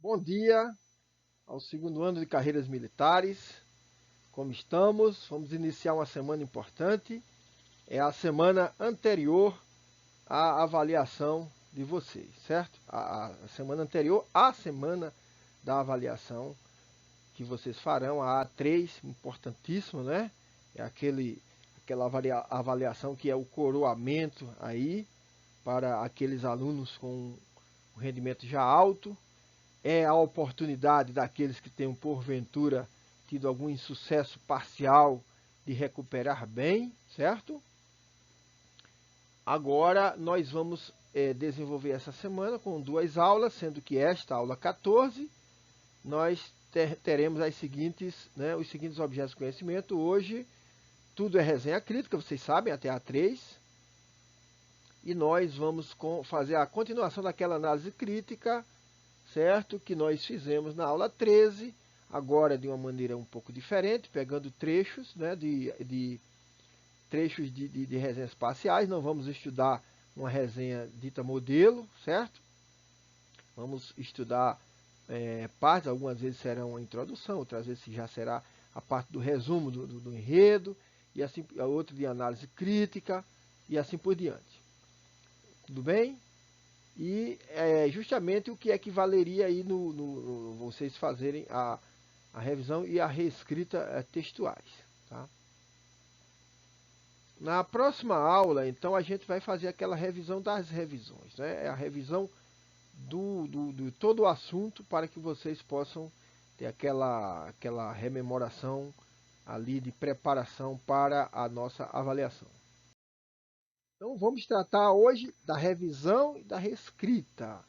Bom dia ao segundo ano de carreiras militares. Como estamos? Vamos iniciar uma semana importante. É a semana anterior à avaliação de vocês, certo? A semana anterior à semana da avaliação que vocês farão, a A3, importantíssimo, né? É aquela avaliação que é o coroamento aí para aqueles alunos com um rendimento já alto. É a oportunidade daqueles que tenham, porventura, tido algum insucesso parcial de recuperar bem, certo? Agora nós vamos desenvolver essa semana com duas aulas, sendo que esta aula 14, nós teremos os seguintes objetos de conhecimento. Hoje, tudo é resenha crítica, vocês sabem, até a 3. E nós vamos fazer a continuação daquela análise crítica, certo? Que nós fizemos na aula 13, agora de uma maneira um pouco diferente, pegando trechos, né, trechos de resenhas parciais. Não vamos estudar uma resenha dita modelo, certo? Vamos estudar partes, algumas vezes serão uma introdução, outras vezes já será a parte do resumo do enredo, e assim a outra de análise crítica, e assim por diante. Tudo bem? E justamente o que equivaleria aí no vocês fazerem a revisão e a reescrita textuais. Tá? Na próxima aula, então, a gente vai fazer aquela revisão das revisões. Né? É a revisão do todo o assunto para que vocês possam ter aquela rememoração ali de preparação para a nossa avaliação. Então vamos tratar hoje da revisão e da reescrita,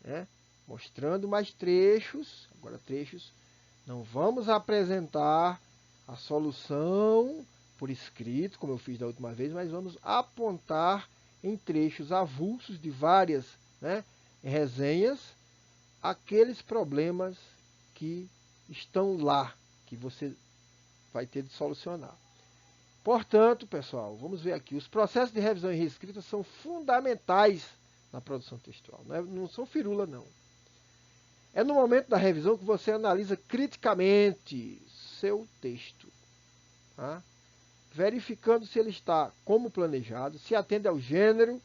né? Mostrando mais trechos, agora trechos. Não vamos apresentar a solução por escrito, como eu fiz da última vez, mas vamos apontar em trechos avulsos de várias, né, resenhas aqueles problemas que estão lá, que você vai ter de solucionar. Portanto, pessoal, vamos ver aqui. Os processos de revisão e reescrita são fundamentais na produção textual. Não são firula, não. É no momento da revisão que você analisa criticamente seu texto, tá? Verificando se ele está como planejado, se atende ao gênero.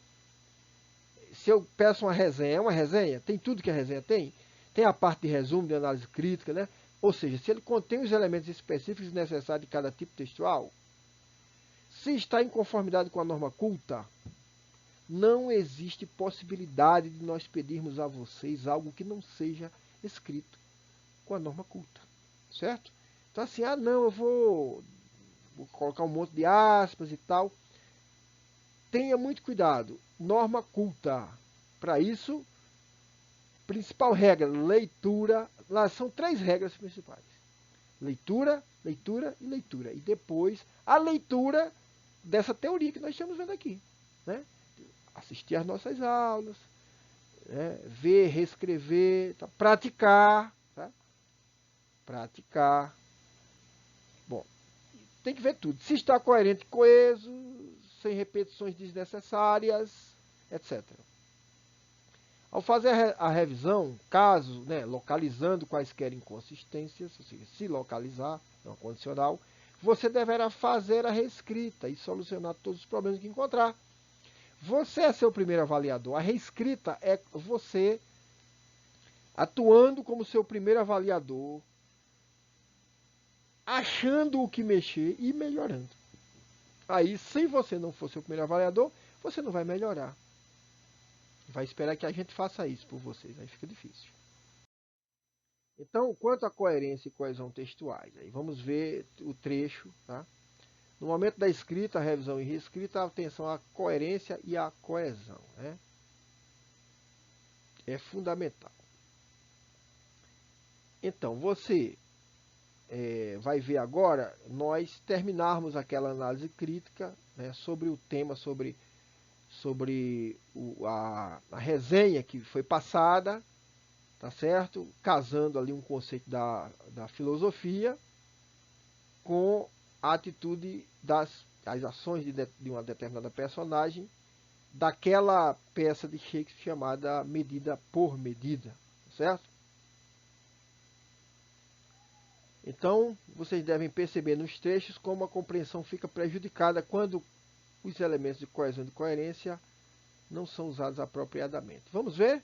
Se eu peço uma resenha, é uma resenha? Tem tudo que a resenha tem? Tem a parte de resumo, de análise crítica, né? Ou seja, se ele contém os elementos específicos necessários de cada tipo textual. Se está em conformidade com a norma culta, não existe possibilidade de nós pedirmos a vocês algo que não seja escrito com a norma culta, certo? Então assim, não, eu vou colocar um monte de aspas e tal. Tenha muito cuidado. Norma culta. Para isso, principal regra, leitura. Lá são 3 regras principais. Leitura, leitura e leitura. E depois, a leitura dessa teoria que nós estamos vendo aqui, né? Assistir às nossas aulas, né? Ver, reescrever, tá? Praticar, tá? Praticar. Bom, tem que ver tudo. Se está coerente e coeso, sem repetições desnecessárias, etc. Ao fazer a revisão, caso, né, localizando quaisquer inconsistências, ou seja, se localizar, é uma condicional, você deverá fazer a reescrita e solucionar todos os problemas que encontrar. Você é seu primeiro avaliador. A reescrita é você atuando como seu primeiro avaliador, achando o que mexer e melhorando. Aí, se você não for seu primeiro avaliador, você não vai melhorar. Vai esperar que a gente faça isso por vocês, aí fica difícil. Então, quanto à coerência e coesão textuais, aí vamos ver o trecho, tá? No momento da escrita, revisão e reescrita, atenção à coerência e à coesão, né? É fundamental. Então, você vai ver agora nós terminarmos aquela análise crítica, né, sobre o tema, sobre a resenha que foi passada, tá certo? Casando ali um conceito da filosofia com a atitude as ações de uma determinada personagem daquela peça de Shakespeare chamada Medida por Medida, certo? Então, vocês devem perceber nos trechos como a compreensão fica prejudicada quando os elementos de coesão e de coerência não são usados apropriadamente. Vamos ver?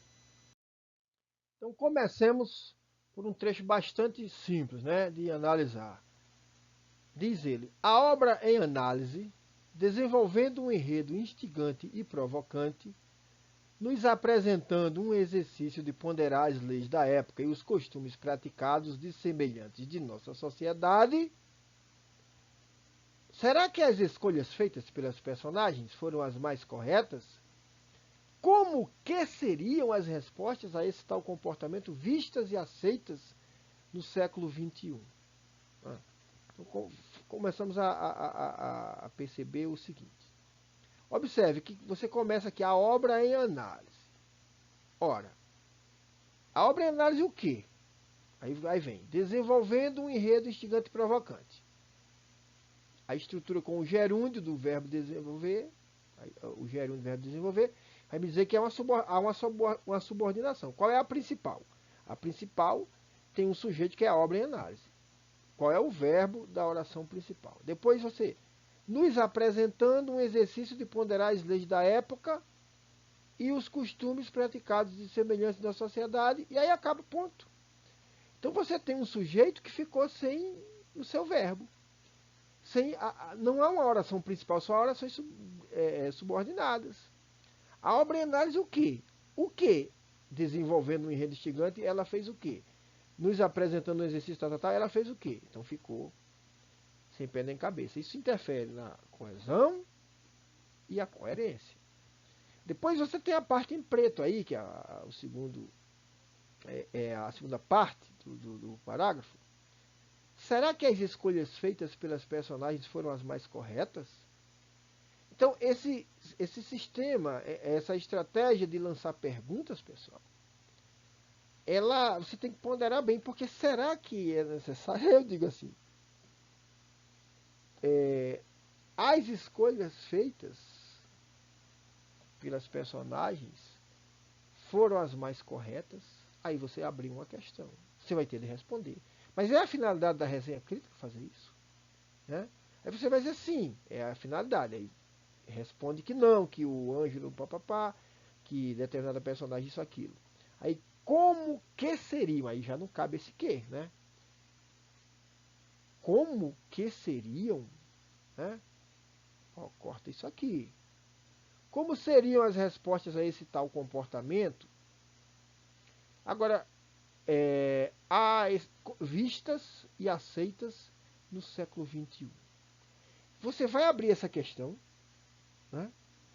Então, comecemos por um trecho bastante simples, né, de analisar. Diz ele: a obra em análise, desenvolvendo um enredo instigante e provocante, nos apresentando um exercício de ponderar as leis da época e os costumes praticados de semelhantes de nossa sociedade. Será que as escolhas feitas pelas personagens foram as mais corretas? Como que seriam as respostas a esse tal comportamento vistas e aceitas no século XXI? Então, começamos a perceber o seguinte. Observe que você começa aqui a obra em análise. Ora, a obra em análise o quê? Aí vem, desenvolvendo um enredo instigante e provocante. A estrutura com o gerúndio do verbo desenvolver, o gerúndio do verbo desenvolver, vai me dizer que há uma subordinação. Qual é a principal? A principal tem um sujeito que é a obra em análise. Qual é o verbo da oração principal? Depois você, nos apresentando um exercício de ponderar as leis da época e os costumes praticados de semelhantes da sociedade, e aí acaba o ponto. Então você tem um sujeito que ficou sem o seu verbo. Não há uma oração principal, só orações subordinadas. A obra em análise o quê? O quê? Desenvolvendo um enredo instigante, ela fez o quê? Nos apresentando um exercício tal, ela fez o quê? Então ficou sem pé nem cabeça. Isso interfere na coesão e a coerência. Depois você tem a parte em preto aí, que é a segunda parte do parágrafo. Será que as escolhas feitas pelas personagens foram as mais corretas? Então, esse sistema, essa estratégia de lançar perguntas, pessoal, você tem que ponderar bem, porque será que é necessário? Eu digo assim, as escolhas feitas pelas personagens foram as mais corretas? Aí você abriu uma questão. Você vai ter de responder. Mas é a finalidade da resenha crítica fazer isso? Né? Aí você vai dizer sim, é a finalidade. Aí responde que não, que o Ângelo papapá, que determinada personagem isso, aquilo. Aí como que seriam? Aí já não cabe esse que, né? Como que seriam? Né? Ó, corta isso aqui. Como seriam as respostas a esse tal comportamento? Agora, vistas e aceitas no século XXI. Você vai abrir essa questão, né?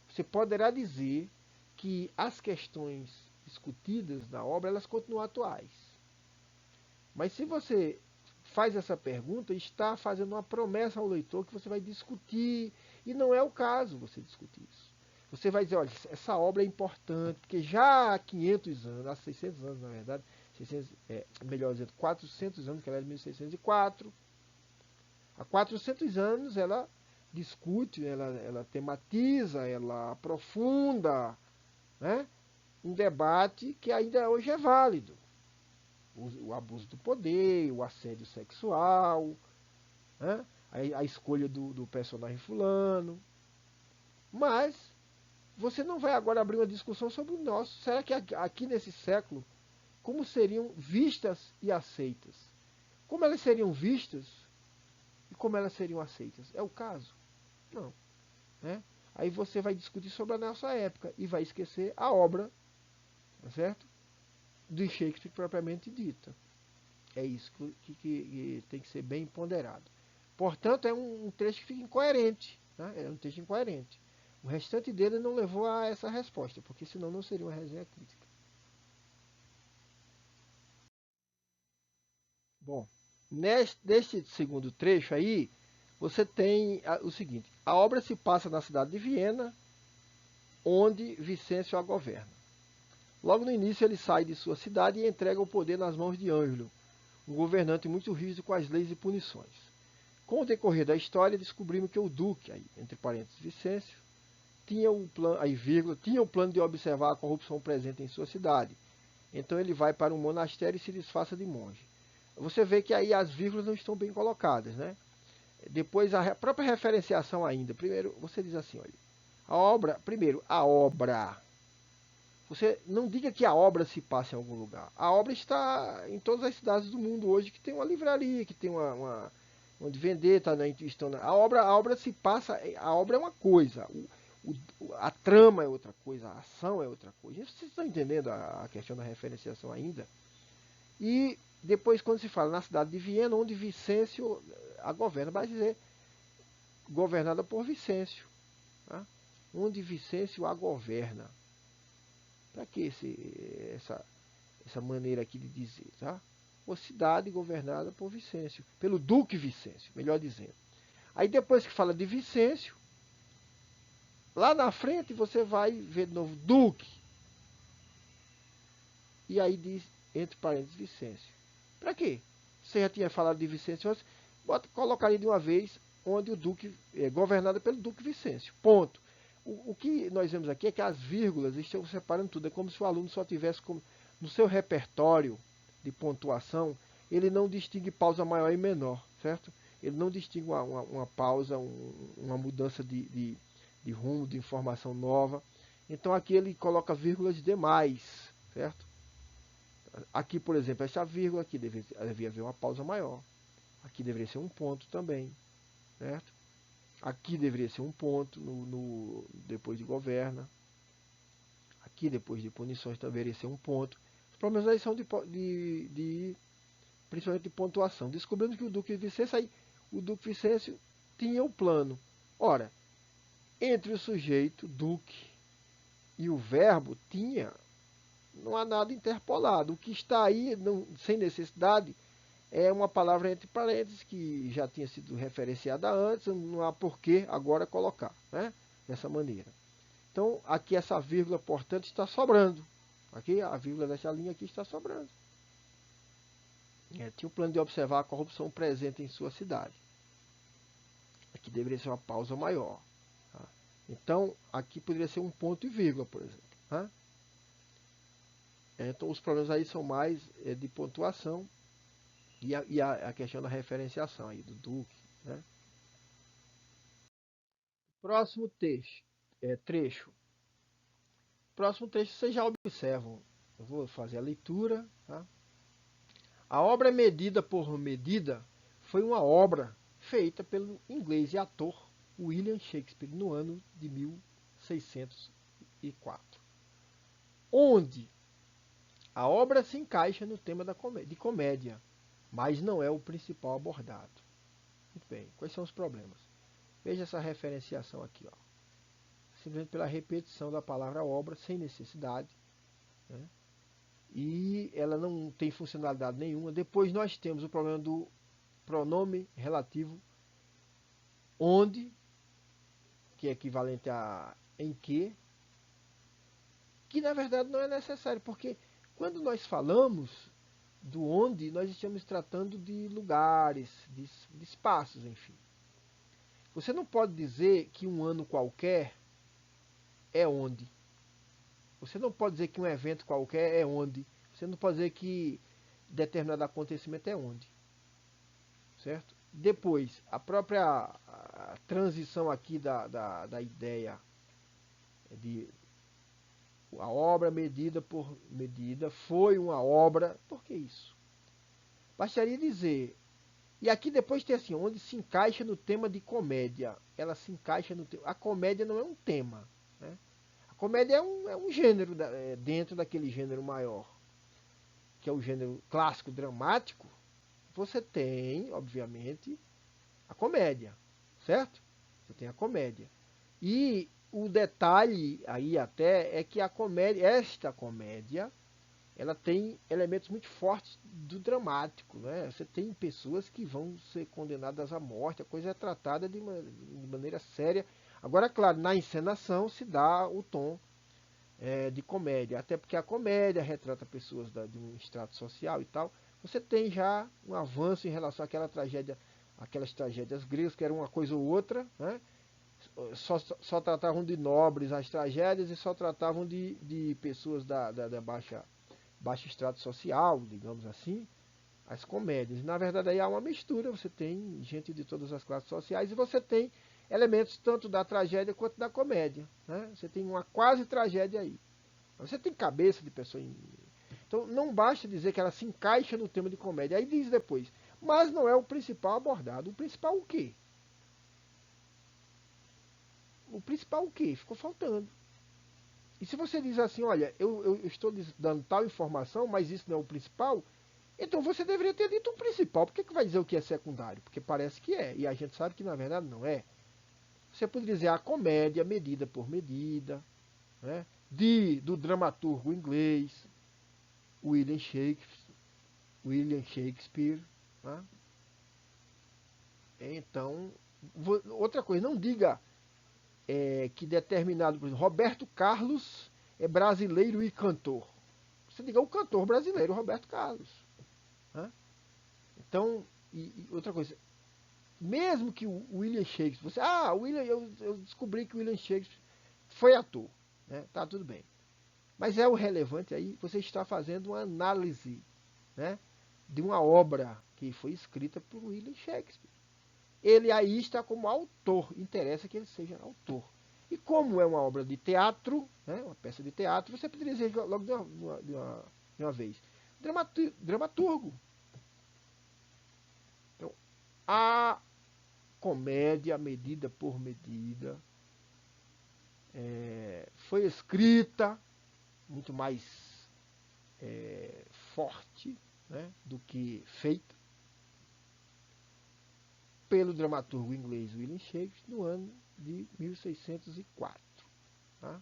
Você poderá dizer que as questões discutidas na obra, elas continuam atuais. Mas se você faz essa pergunta, está fazendo uma promessa ao leitor que você vai discutir, e não é o caso você discutir isso. Você vai dizer, olha, essa obra é importante, porque já há 500 anos, há 600 anos na verdade, 600, melhor dizendo, 400 anos, que ela é de 1604, há 400 anos ela discute, ela tematiza, ela aprofunda, né, um debate que ainda hoje é válido. O abuso do poder, o assédio sexual, né, a escolha do personagem fulano. Mas você não vai agora abrir uma discussão sobre o nosso. Será que aqui nesse século, como seriam vistas e aceitas? Como elas seriam vistas e como elas seriam aceitas? É o caso? Não. Né? Aí você vai discutir sobre a nossa época e vai esquecer a obra, tá certo? Do Shakespeare propriamente dita. É isso que tem que ser bem ponderado. Portanto, é um trecho que fica incoerente. Né? É um trecho incoerente. O restante dele não levou a essa resposta, porque senão não seria uma resenha crítica. Bom, neste segundo trecho aí, você tem o seguinte: a obra se passa na cidade de Viena, onde Vicêncio a governa. Logo no início, ele sai de sua cidade e entrega o poder nas mãos de Ângelo, um governante muito rígido com as leis e punições. Com o decorrer da história, descobrimos que o duque, aí, entre parênteses Vicêncio, tinha o plano de observar a corrupção presente em sua cidade. Então ele vai para um monastério e se disfarça de monge. você vê que aí as vírgulas não estão bem colocadas, né? Depois a própria referenciação ainda. Primeiro, você diz assim, olha, a obra, primeiro, a obra. Você não diga que a obra se passa em algum lugar. A obra está em todas as cidades do mundo hoje que tem uma livraria, que tem onde vender, tá, a obra se passa, a obra é uma coisa, a trama é outra coisa, a ação é outra coisa. Vocês estão entendendo a questão da referenciação ainda? E depois, quando se fala na cidade de Viena, onde Vicêncio a governa, vai dizer governada por Vicêncio, tá? Onde Vicêncio a governa. Para que essa maneira aqui de dizer, tá? Uma cidade governada por Vicêncio, pelo Duque Vicêncio, melhor dizendo. Aí depois que fala de Vicêncio, lá na frente você vai ver de novo Duque. E aí diz, entre parênteses, Vicêncio. Para quê? Você já tinha falado de Vicêncio antes, colocaria de uma vez onde o Duque é governado pelo Duque Vicêncio. Ponto. O que nós vemos aqui é que as vírgulas estão separando tudo. É como se o aluno só tivesse no seu repertório de pontuação, ele não distingue pausa maior e menor, certo? Ele não distingue uma pausa, uma mudança de rumo, de informação nova. Então aqui ele coloca vírgulas demais, certo? Aqui, por exemplo, essa vírgula aqui devia haver uma pausa maior. Aqui deveria ser um ponto também, certo? Aqui deveria ser um ponto depois de governa. Aqui depois de punições deveria ser um ponto. Os problemas aí são principalmente de pontuação. Descobrimos que o Duque Vicêncio tinha o plano. Ora, entre o sujeito, Duque, e o verbo tinha, não há nada interpolado. O que está aí, sem necessidade, é uma palavra entre parênteses que já tinha sido referenciada antes, não há por que agora colocar, né? Dessa maneira. Então, aqui essa vírgula, portanto, está sobrando. Aqui, a vírgula dessa linha aqui está sobrando. Tinha o plano de observar a corrupção presente em sua cidade. Aqui deveria ser uma pausa maior. Tá? Então, aqui poderia ser um ponto e vírgula, por exemplo. Tá? Então, os problemas aí são mais de pontuação e a questão da referenciação aí do Duque. Né? Próximo trecho. Próximo trecho vocês já observam. Eu vou fazer a leitura. Tá? A obra Medida por Medida foi uma obra feita pelo inglês e ator William Shakespeare no ano de 1604, onde a obra se encaixa no tema de comédia, mas não é o principal abordado. Muito bem, quais são os problemas? Veja essa referenciação aqui, ó. Simplesmente pela repetição da palavra obra sem necessidade, né? E ela não tem funcionalidade nenhuma. Depois nós temos o problema do pronome relativo onde, que é equivalente a em que na verdade não é necessário, porque quando nós falamos do onde, nós estamos tratando de lugares, de espaços, enfim. Você não pode dizer que um ano qualquer é onde. Você não pode dizer que um evento qualquer é onde. Você não pode dizer que determinado acontecimento é onde. Certo? Depois, a própria transição aqui da ideia de a obra medida por medida foi uma obra. Por que isso? Bastaria dizer. E aqui depois tem assim, onde se encaixa no tema de comédia. Ela se encaixa no tema. A comédia não é um tema. Né? A comédia é um gênero dentro daquele gênero maior, que é o gênero clássico dramático. Você tem, obviamente, a comédia, certo? Você tem a comédia. E o detalhe aí até é que esta comédia, ela tem elementos muito fortes do dramático, né? Você tem pessoas que vão ser condenadas à morte, a coisa é tratada de maneira séria. Agora, claro, na encenação se dá o tom de comédia, até porque a comédia retrata pessoas de um extrato social e tal. Você tem já um avanço em relação àquelas tragédias gregas, que era uma coisa ou outra, né? Só tratavam de nobres as tragédias e só tratavam de pessoas da baixa extrato social, digamos assim. as comédias. Na verdade, aí há uma mistura, você tem gente de todas as classes sociais e você tem elementos tanto da tragédia quanto da comédia. Né? Você tem uma quase tragédia aí. Você tem cabeça de pessoa. Então, não basta dizer que ela se encaixa no tema de comédia. Aí diz depois, mas não é o principal abordado. O principal o quê? O principal o quê? Ficou faltando. E se você diz assim, olha, eu estou dando tal informação, mas isso não é o principal, então você deveria ter dito o principal. Por que vai dizer o que é secundário? Porque parece que é. E a gente sabe que na verdade não é. Você poderia dizer a comédia medida por medida, né? Do dramaturgo inglês, William Shakespeare. Né? Então, outra coisa, não diga que determinado, por exemplo, Roberto Carlos é brasileiro e cantor. Você diga o cantor brasileiro, Roberto Carlos. Né? Então, e outra coisa, mesmo que o William Shakespeare, eu descobri que o William Shakespeare foi ator, né? Tá tudo bem. Mas é o relevante aí, você está fazendo uma análise, né, de uma obra que foi escrita por William Shakespeare. Ele aí está como autor, interessa que ele seja autor. E como é uma obra de teatro, né, uma peça de teatro, você poderia dizer logo de uma vez, dramaturgo. Então, a comédia medida por medida foi escrita muito mais forte, né, do que feita pelo dramaturgo inglês William Shakespeare no ano de 1604. Tá?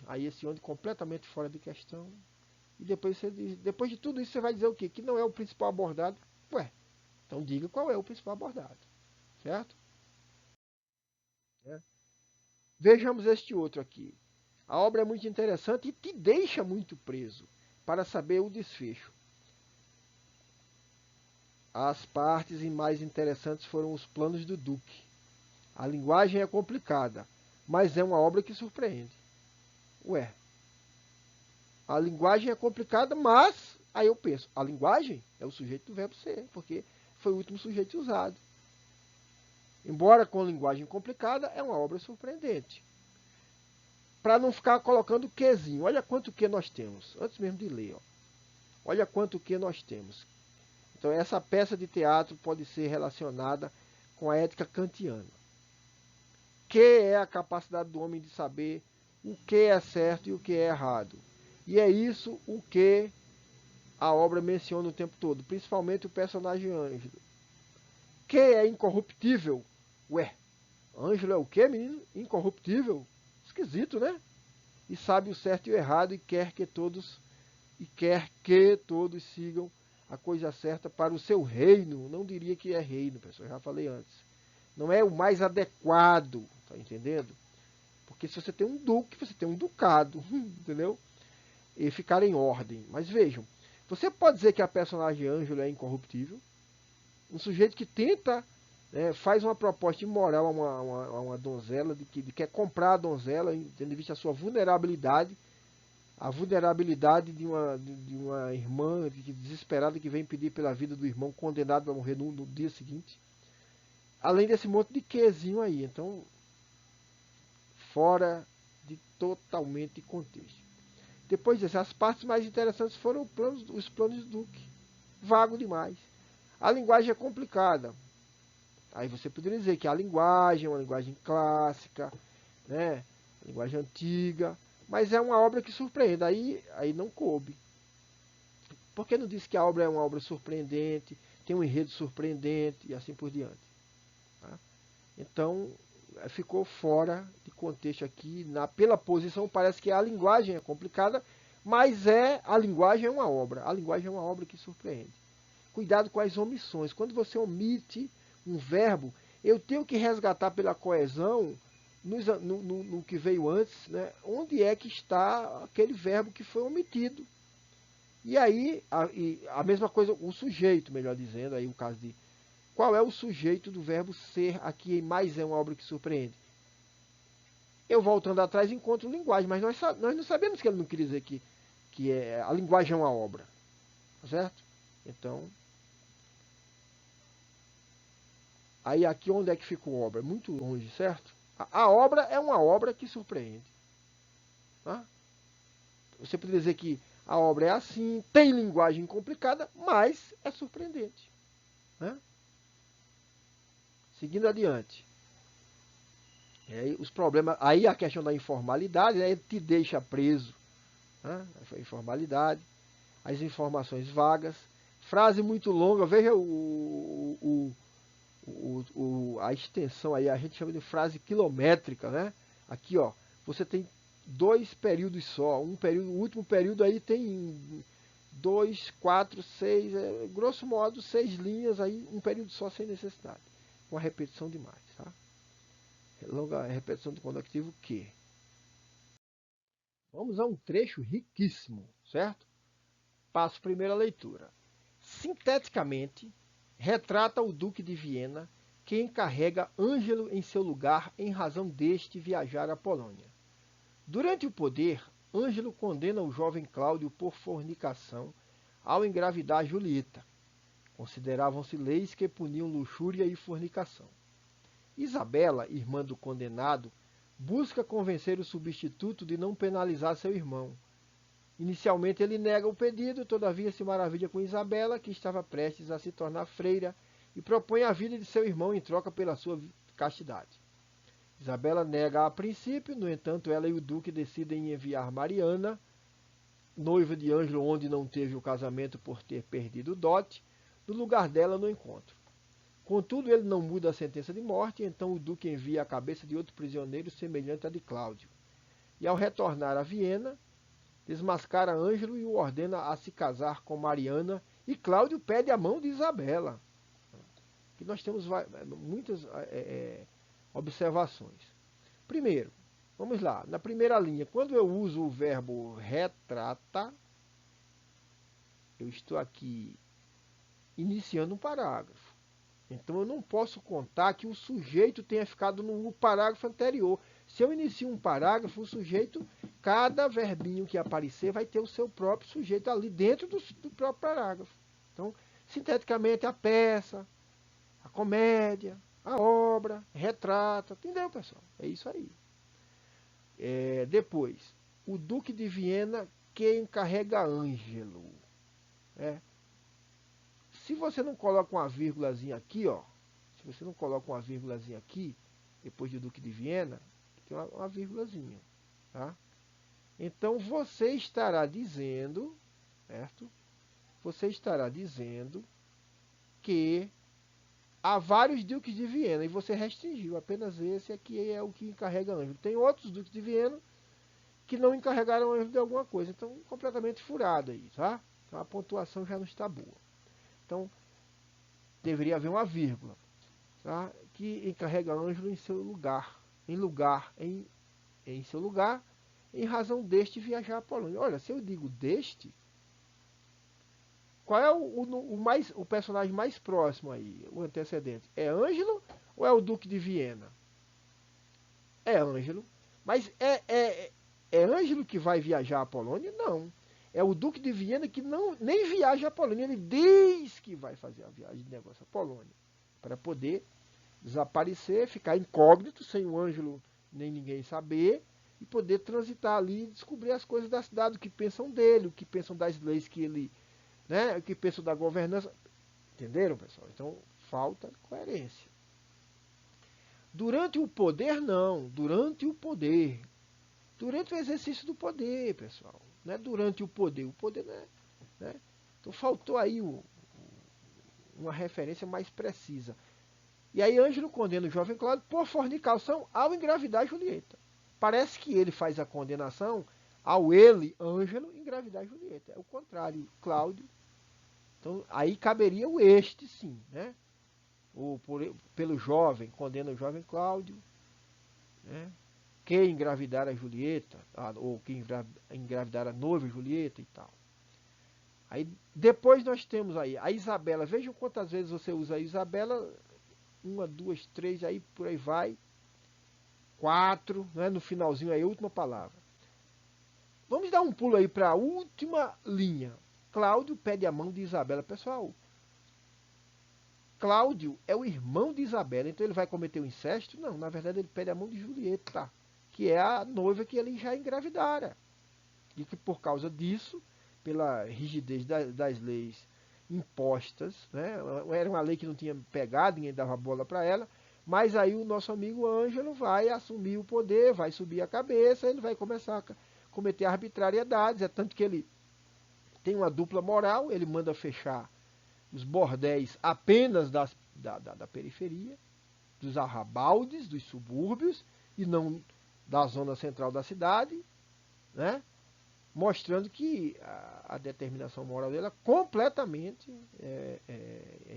Aí esse onde completamente fora de questão, e depois de tudo isso você vai dizer o quê? Que não é o principal abordado. Ué, então diga qual é o principal abordado, certo? É. Vejamos este outro aqui. A obra é muito interessante e te deixa muito preso para saber o desfecho. As partes mais interessantes foram os planos do Duque. A linguagem é complicada, mas é uma obra que surpreende. Ué, a linguagem é complicada, mas aí eu penso, a linguagem é o sujeito do verbo ser, porque foi o último sujeito usado. Embora com linguagem complicada, é uma obra surpreendente. Para não ficar colocando quezinho, olha quanto que nós temos, antes mesmo de ler, ó. Olha quanto que nós temos. Então essa peça de teatro pode ser relacionada com a ética kantiana, que é a capacidade do homem de saber o que é certo e o que é errado. E é isso o que a obra menciona o tempo todo, principalmente o personagem Ângelo, que é incorruptível. Ué, Ângelo é o que, menino? Incorruptível? Esquisito, né? E sabe o certo e o errado e quer que todos sigam a coisa certa para o seu reino. Não diria que é reino, pessoal, já falei antes. Não é o mais adequado, tá entendendo? Porque se você tem um duque, você tem um ducado, entendeu? E ficar em ordem. Mas vejam, você pode dizer que a personagem Ângelo é incorruptível? Um sujeito que tenta, faz uma proposta imoral a uma donzela, de que quer comprar a donzela, tendo em vista a sua vulnerabilidade, a vulnerabilidade de uma irmã desesperada que vem pedir pela vida do irmão condenado a morrer no dia seguinte. Além desse monte de quezinho aí. Então, fora de totalmente contexto. Depois disso, as partes mais interessantes foram os planos do Duque. Vago demais. A linguagem é complicada. Aí você poderia dizer que a linguagem é uma linguagem clássica, né? Linguagem antiga, mas é uma obra que surpreende. Aí não coube. Por que não disse que a obra é uma obra surpreendente, tem um enredo surpreendente e assim por diante? Tá? Então, ficou fora de contexto aqui. Pela posição, parece que a linguagem é complicada, mas a linguagem é uma obra. A linguagem é uma obra que surpreende. Cuidado com as omissões. Quando você omite um verbo, eu tenho que resgatar pela coesão no que veio antes, né? Onde é que está aquele verbo que foi omitido. E aí, a mesma coisa, o sujeito, melhor dizendo, aí o caso de qual é o sujeito do verbo ser aqui em mais é uma obra que surpreende. Eu voltando atrás encontro linguagem, mas nós não sabemos que ele não queria dizer que que é a linguagem é uma obra, tá certo? Então, aí aqui onde é que ficou a obra? Muito longe, certo? A obra é uma obra que surpreende. Tá? Você poderia dizer que a obra é assim, tem linguagem complicada, mas é surpreendente. Né? Seguindo adiante. Aí, os problemas, aí a questão da informalidade, né, te deixa preso. Né? A informalidade, as informações vagas, frase muito longa, veja a extensão aí, a gente chama de frase quilométrica, né? Aqui, ó, você tem 2 períodos só, um período, o último período aí tem 2, 4, 6, grosso modo 6 linhas aí, um período só sem necessidade, com a repetição demais, tá? Longa repetição do conectivo que. Vamos a um trecho riquíssimo, certo? Passo primeira leitura. Sinteticamente, retrata o Duque de Viena, que encarrega Ângelo em seu lugar em razão deste viajar à Polônia. Durante o poder, Ângelo condena o jovem Cláudio por fornicação ao engravidar Julieta. Consideravam-se leis que puniam luxúria e fornicação. Isabela, irmã do condenado, busca convencer o substituto de não penalizar seu irmão. Inicialmente ele nega o pedido, todavia se maravilha com Isabela, que estava prestes a se tornar freira, e propõe a vida de seu irmão em troca pela sua castidade. Isabela nega a princípio, no entanto ela e o duque decidem enviar Mariana, noiva de Ângelo onde não teve o casamento por ter perdido o dote, no lugar dela no encontro. Contudo, ele não muda a sentença de morte, então o duque envia a cabeça de outro prisioneiro semelhante à de Cláudio. E ao retornar a Viena, desmascara Ângelo e o ordena a se casar com Mariana, e Cláudio pede a mão de Isabela. Aqui nós temos muitas observações. Primeiro, vamos lá, na primeira linha, quando eu uso o verbo retrata, eu estou aqui iniciando um parágrafo. Então eu não posso contar que o sujeito tenha ficado no parágrafo anterior. Se eu inicio um parágrafo, o sujeito, cada verbinho que aparecer vai ter o seu próprio sujeito ali dentro do próprio parágrafo. Então, sinteticamente, a peça, a comédia, a obra, retrata, entendeu, pessoal? É isso aí. Depois, o Duque de Viena que encarrega Ângelo. Se você não coloca uma vírgulazinha aqui, ó, se você não coloca uma vírgulazinha aqui, depois de Duque de Viena, tem uma vírgulazinha, tá? Então você estará dizendo, certo? Você estará dizendo que há vários duques de Viena e você restringiu, apenas esse aqui é o que encarrega Ângelo. Tem outros duques de Viena que não encarregaram Ângelo de alguma coisa, então completamente furado aí, tá? Então a pontuação já não está boa. Então, deveria haver uma vírgula, tá? Que encarrega Ângelo em seu lugar, em seu lugar, em razão deste viajar à Polônia. Olha, se eu digo deste, qual é o personagem mais próximo aí, o antecedente? É Ângelo ou é o Duque de Viena? É Ângelo, mas é Ângelo que vai viajar à Polônia? Não. É o Duque de Viena que nem viaja à Polônia, ele diz que vai fazer a viagem de negócio à Polônia, para poder desaparecer, ficar incógnito, sem o Ângelo nem ninguém saber, e poder transitar ali e descobrir as coisas da cidade, o que pensam dele, o que pensam das leis que ele, né, o que pensam da governança. Entenderam, pessoal? Então, falta coerência. Durante o poder, não. Durante o poder. Durante o exercício do poder, pessoal. Não é durante o poder. O poder não é. Né? Então faltou aí uma referência mais precisa. E aí Ângelo condena o jovem Cláudio por fornicação ao engravidar Julieta. Parece que ele faz a condenação ao ele, Ângelo, engravidar Julieta. É o contrário, Cláudio. Então aí caberia o este, sim, né? Pelo jovem, condena o jovem Cláudio, né? Que engravidar a Julieta, ou que engravidar a noiva Julieta e tal. Aí depois nós temos aí a Isabela. Vejam quantas vezes você usa a Isabela. 1, 2, 3, aí por aí vai. 4, né? No finalzinho aí, a última palavra. Vamos dar um pulo aí para a última linha. Cláudio pede a mão de Isabela. Pessoal, Cláudio é o irmão de Isabela, então ele vai cometer o incesto? Não, na verdade ele pede a mão de Julieta, que é a noiva que ele já engravidara. E que por causa disso, pela rigidez das leis impostas, né, era uma lei que não tinha pegado, ninguém dava bola para ela, mas aí o nosso amigo Ângelo vai assumir o poder, vai subir a cabeça, ele vai começar a cometer arbitrariedades, é tanto que ele tem uma dupla moral, ele manda fechar os bordéis apenas da periferia, dos arrabaldes, dos subúrbios, e não da zona central da cidade, né? Mostrando que a determinação moral dele é completamente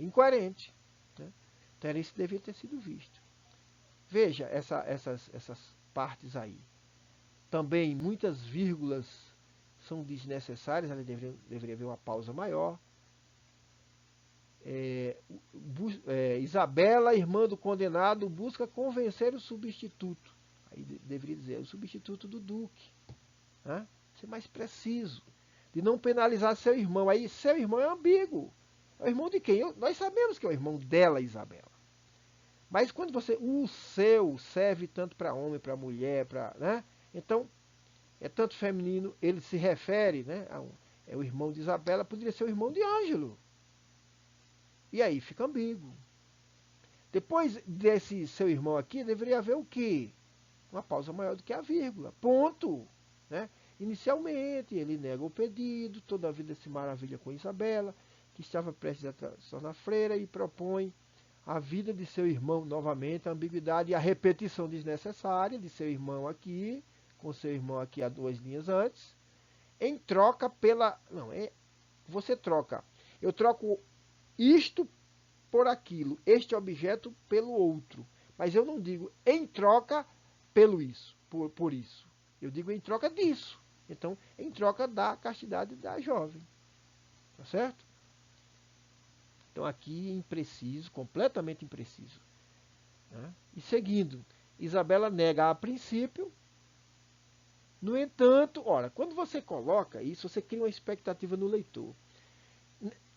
incoerente. Né? Então isso devia ter sido visto. Veja essas partes aí. Também muitas vírgulas são desnecessárias, ali deveria haver uma pausa maior. Isabela, irmã do condenado, busca convencer o substituto. Aí deveria dizer, o substituto do Duque. Né? Ser mais preciso. De não penalizar seu irmão. Aí seu irmão é ambíguo. É o irmão de quem? Nós sabemos que é o irmão dela, Isabela. Mas quando o seu serve tanto para homem, para mulher, né? Então, é tanto feminino, ele se refere, né? É o irmão de Isabela, poderia ser o irmão de Ângelo. E aí fica ambíguo. Depois desse seu irmão aqui, deveria haver o quê? Uma pausa maior do que a vírgula. Ponto. Né? Inicialmente, ele nega o pedido, toda a vida se maravilha com Isabela, que estava prestes a se tornar freira, e propõe a vida de seu irmão novamente, a ambiguidade e a repetição desnecessária de seu irmão aqui, com seu irmão aqui há 2 linhas antes, em troca pela... Não, você troca. Eu troco isto por aquilo, este objeto pelo outro. Mas eu não digo em troca pelo isso, por isso. Eu digo em troca disso. Então, em troca da castidade da jovem. Tá certo? Então, aqui impreciso, completamente impreciso. Né? E seguindo, Isabela nega a princípio. No entanto, ora, quando você coloca isso, você cria uma expectativa no leitor.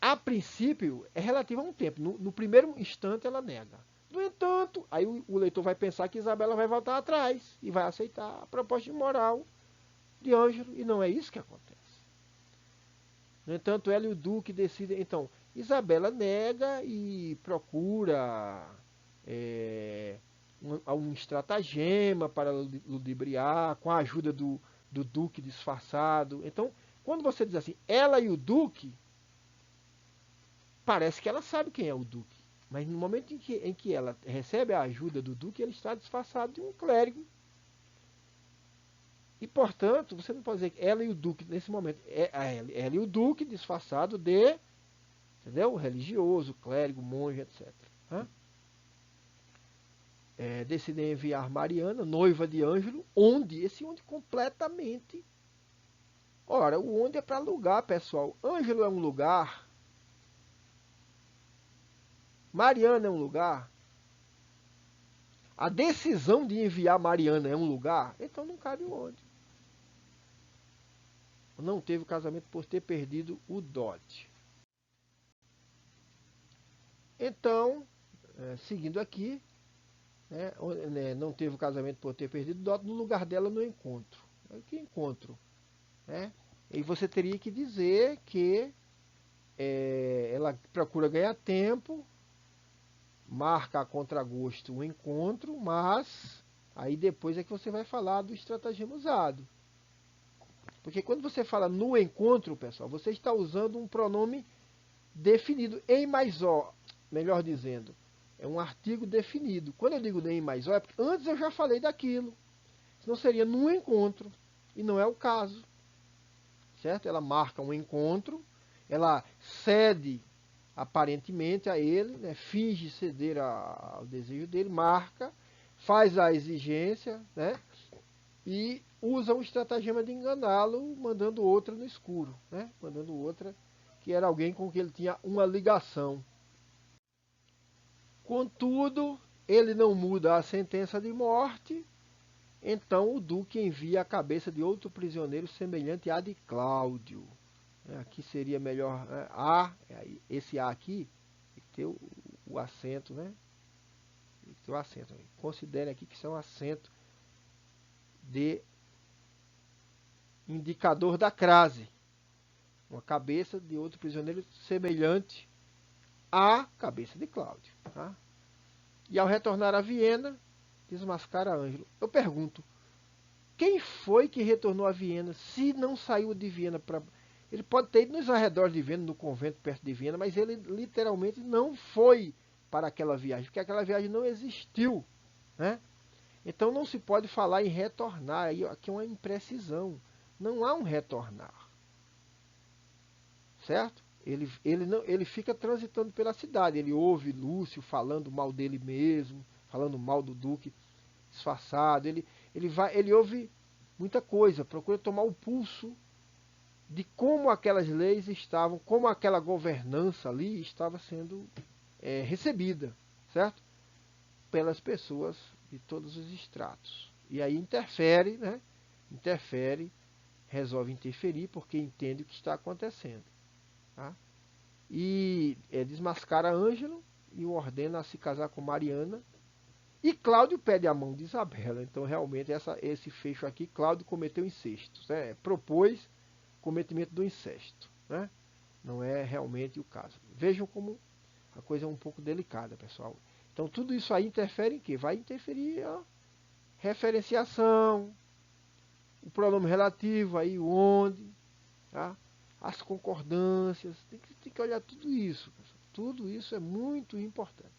A princípio, é relativo a um tempo. No primeiro instante, ela nega. No entanto, aí o leitor vai pensar que Isabela vai voltar atrás e vai aceitar a proposta de moral de Ângelo, e não é isso que acontece. No entanto, ela e o Duque decidem. Então, Isabela nega e procura um estratagema para ludibriar, com a ajuda do Duque disfarçado. Então, quando você diz assim, ela e o Duque, parece que ela sabe quem é o Duque. Mas no momento em que ela recebe a ajuda do Duque, ele está disfarçado de um clérigo. E, portanto, você não pode dizer que ela e o Duque, nesse momento, ela e o Duque disfarçado de, entendeu? Religioso, clérigo, monge, etc. Decidem enviar Mariana, noiva de Ângelo, onde completamente... Ora, o onde é para lugar, pessoal. Ângelo é um lugar... Mariana é um lugar. A decisão de enviar Mariana é um lugar. Então não cabe o onde. Não teve o casamento por ter perdido o dote. Então, seguindo aqui, não teve o casamento por ter perdido o dote, no lugar dela no encontro. Que encontro? E você teria que dizer que ela procura ganhar tempo, marca a contragosto o encontro, mas aí depois é que você vai falar do estratagema usado. Porque quando você fala no encontro, pessoal, você está usando um pronome definido, em mais ó, melhor dizendo, é um artigo definido. Quando eu digo em mais ó, é porque antes eu já falei daquilo. Senão seria no encontro, e não é o caso. Certo? Ela marca um encontro, ela cede aparentemente a ele, né, finge ceder ao desejo dele, marca, faz a exigência, né, e usa um estratagema de enganá-lo, mandando outra no escuro, né, mandando outra que era alguém com quem ele tinha uma ligação. Contudo, ele não muda a sentença de morte Então o duque envia a cabeça de outro prisioneiro semelhante à de Cláudio. Aqui seria melhor A, esse A aqui, tem que ter o acento, né? Tem que ter o acento. Considere aqui que isso é um acento de indicador da crase. Uma cabeça de outro prisioneiro semelhante à cabeça de Cláudio. Tá? E ao retornar a Viena, desmascara Ângelo. Eu pergunto, quem foi que retornou a Viena se não saiu de Viena para... Ele pode ter ido nos arredores de Viena, no convento perto de Viena, mas ele literalmente não foi para aquela viagem, porque aquela viagem não existiu. Né? Então não se pode falar em retornar, aqui é uma imprecisão. Não há um retornar. Certo? Ele fica transitando pela cidade, ele ouve Lúcio falando mal dele mesmo, falando mal do duque disfarçado, ele ouve muita coisa, procura tomar o pulso de como aquelas leis estavam, como aquela governança ali estava sendo recebida, certo? Pelas pessoas de todos os estratos. E aí interfere, né? Interfere, resolve interferir porque entende o que está acontecendo. Tá? E desmascara Ângelo e o ordena a se casar com Mariana. E Cláudio pede a mão de Isabela. Então, realmente, esse fecho aqui, Cláudio cometeu incesto. Né? Propôs cometimento do incesto. Né? Não é realmente o caso. Vejam como a coisa é um pouco delicada, pessoal. Então, tudo isso aí interfere em quê? Vai interferir a referenciação, o pronome relativo, aí o onde, tá? As concordâncias. Tem que olhar tudo isso. Pessoal. Tudo isso é muito importante.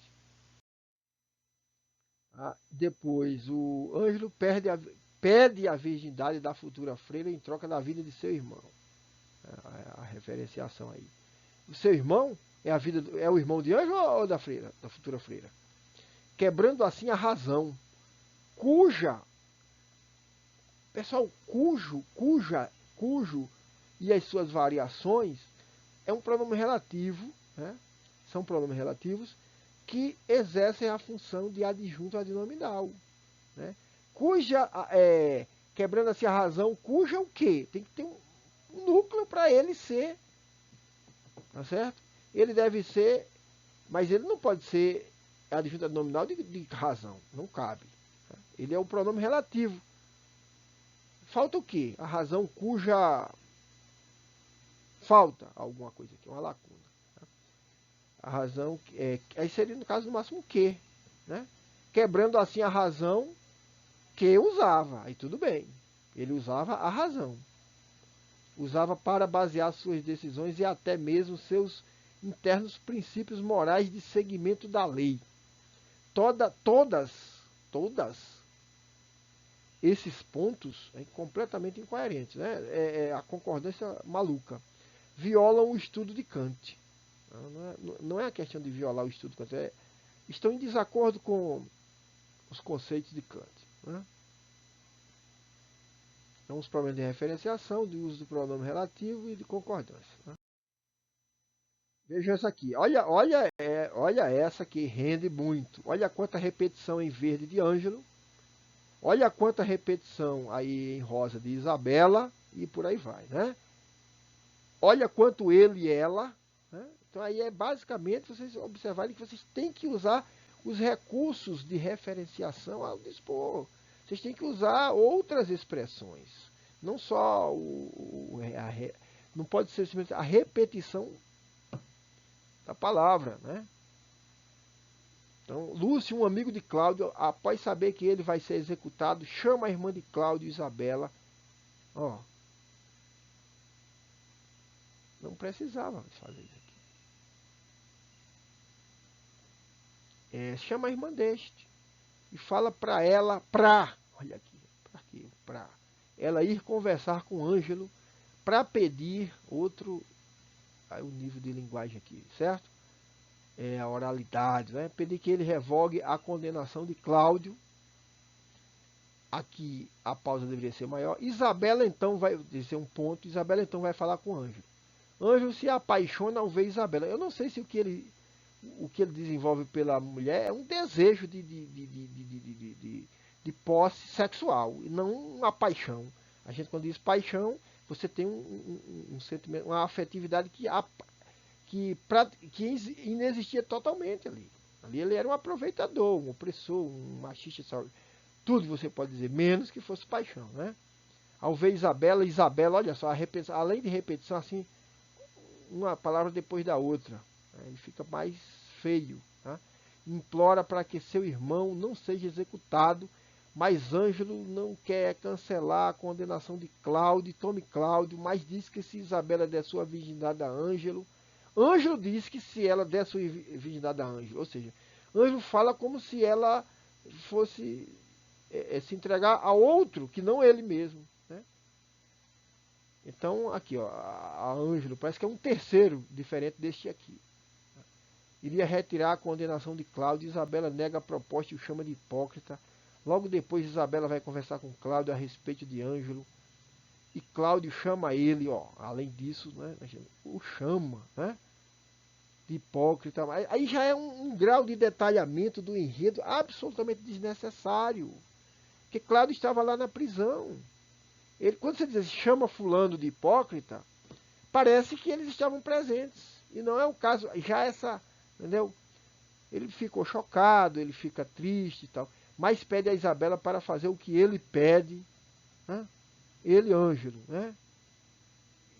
Depois, o Ângelo pede a virgindade da futura freira em troca da vida de seu irmão. A referenciação aí. O seu irmão é o irmão de Ângelo ou da freira, da futura freira? Quebrando assim a razão, cuja, pessoal, cujo e as suas variações é um pronome relativo, né? São pronomes relativos que exercem a função de adjunto adnominal. Né? Cuja, quebrando assim a razão, cuja o quê? Tem que ter um núcleo para ele ser, tá certo? Ele deve ser, mas ele não pode ser adjunto adnominal de razão, não cabe. Tá? Ele é o pronome relativo. Falta o quê? A razão cuja falta alguma coisa aqui, uma lacuna. Tá? A razão, aí seria no caso no máximo que, né? Quebrando assim a razão que usava, aí tudo bem. Ele usava a razão. Usava para basear suas decisões e até mesmo seus internos princípios morais de seguimento da lei. Todas esses pontos completamente incoerentes, né? A concordância maluca. Violam o estudo de Kant. Não é a questão de violar o estudo de Kant, estão em desacordo com os conceitos de Kant. Né? Então, os problemas de referenciação, de uso do pronome relativo e de concordância. Né? Vejam essa aqui. Olha essa que rende muito. Olha quanta repetição em verde de Ângelo. Olha quanta repetição aí em rosa de Isabela. E por aí vai. Né? Olha quanto ele e ela. Né? Então aí é basicamente vocês observarem que vocês têm que usar os recursos de referenciação ao dispor. Vocês têm que usar outras expressões. Não só não pode ser simplesmente a repetição da palavra, né? Então, Lúcio, um amigo de Cláudio, após saber que ele vai ser executado, chama a irmã de Cláudio, Isabela. Ó, não precisava fazer isso aqui. Chama a irmã deste e fala para ela, olha aqui, para ela ir conversar com Ângelo para pedir outro, aí o nível de linguagem aqui, certo? A oralidade, né? Pedir que ele revogue a condenação de Cláudio. Aqui a pausa deveria ser maior. Isabela então vai dizer um ponto. Isabela então vai falar com Ângelo. Ângelo se apaixona ao ver Isabela. Eu não sei se o que ele desenvolve pela mulher é um desejo de de posse sexual, e não uma paixão. A gente, quando diz paixão, você tem um sentimento, uma afetividade que inexistia totalmente ali. Ali ele era um aproveitador, um opressor, um machista, tudo você pode dizer, menos que fosse paixão, né? Ao ver Isabela, olha só, além de repetição, assim, uma palavra depois da outra, né? Ele fica mais feio, tá? Implora para que seu irmão não seja executado, mas Ângelo não quer cancelar a condenação de Cláudio, tome Cláudio, mas diz que se Isabela der sua virgindade a Ângelo, Ângelo diz que se ela der sua virgindade a Ângelo, ou seja, Ângelo fala como se ela fosse se entregar a outro, que não ele mesmo, né? Então, aqui, ó, a Ângelo parece que é um terceiro diferente deste aqui. Iria retirar a condenação de Cláudio. Isabela nega a proposta e o chama de hipócrita. Logo depois, Isabela vai conversar com Cláudio a respeito de Ângelo. E Cláudio chama ele, ó, além disso, né, o chama, né, de hipócrita. Aí já é um grau de detalhamento do enredo absolutamente desnecessário. Porque Cláudio estava lá na prisão. Ele, quando você diz assim, chama fulano de hipócrita, parece que eles estavam presentes. E não é o caso. Já essa, entendeu? Ele ficou chocado, ele fica triste e tal. Mas pede a Isabela para fazer o que ele pede, né? Ele, Ângelo, né?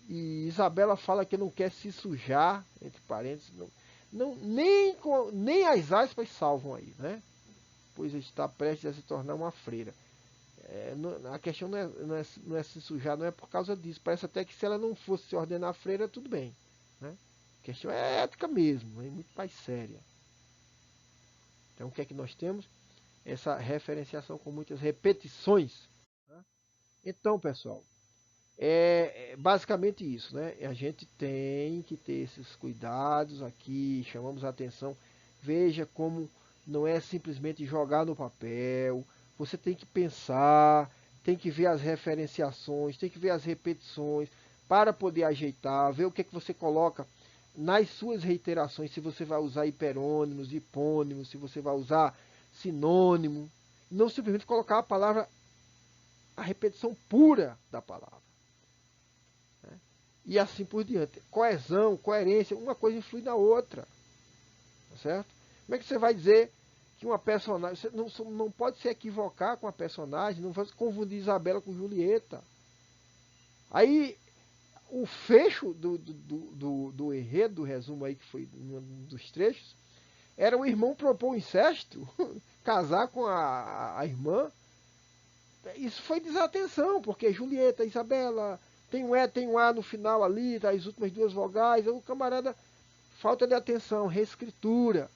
E Isabela fala que não quer se sujar, entre parênteses, nem as aspas salvam aí, né? Pois está prestes a se tornar uma freira. A questão não é se sujar, não é por causa disso. Parece até que se ela não fosse se ordenar freira, tudo bem, né? A questão é ética mesmo, é muito mais séria. Então o que é que nós temos? Essa referenciação com muitas repetições. Né? Então, pessoal, é basicamente isso, né? A gente tem que ter esses cuidados aqui, chamamos a atenção. Veja como não é simplesmente jogar no papel. Você tem que pensar, tem que ver as referenciações, tem que ver as repetições para poder ajeitar, ver o que é que você coloca nas suas reiterações, se você vai usar hiperônimos, hipônimos, se você vai usar sinônimo. Não simplesmente colocar a palavra, a repetição pura da palavra. E assim por diante. Coesão, coerência, uma coisa influi na outra. Tá certo? Como é que você vai dizer que uma personagem... Você não pode se equivocar com a personagem, não pode confundir Isabela com Julieta. Aí, o fecho do enredo, do resumo aí, que foi um dos trechos, era o irmão propor o incesto, casar com a irmã. Isso foi desatenção, porque Julieta, Isabela... Tem um E, tem um A no final ali, tá, as últimas duas vogais. O camarada, falta de atenção, reescritura.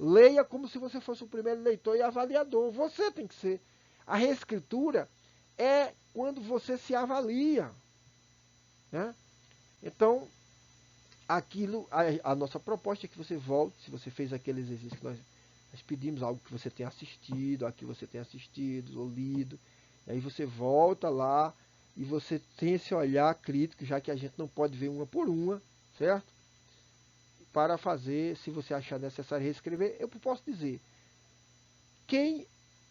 Leia como se você fosse o primeiro leitor e avaliador. Você tem que ser. A reescritura é quando você se avalia. Né? Então, a nossa proposta é que você volte, se você fez aquele exercício que nós pedimos, algo que você tenha assistido, aqui você tenha assistido ou lido. E aí você volta lá, e você tem esse olhar crítico, já que a gente não pode ver uma por uma, certo? Para fazer, se você achar necessário reescrever, eu posso dizer, quem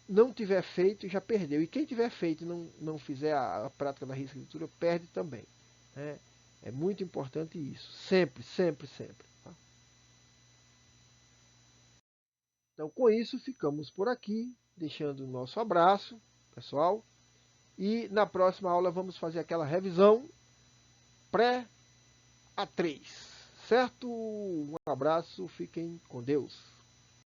não tiver feito já perdeu, e quem tiver feito e não fizer a prática da reescritura, perde também. Né? É muito importante isso, sempre, sempre, sempre. Tá? Então, com isso, ficamos por aqui, deixando o nosso abraço, pessoal. E na próxima aula vamos fazer aquela revisão pré-A3. Certo? Um abraço, fiquem com Deus.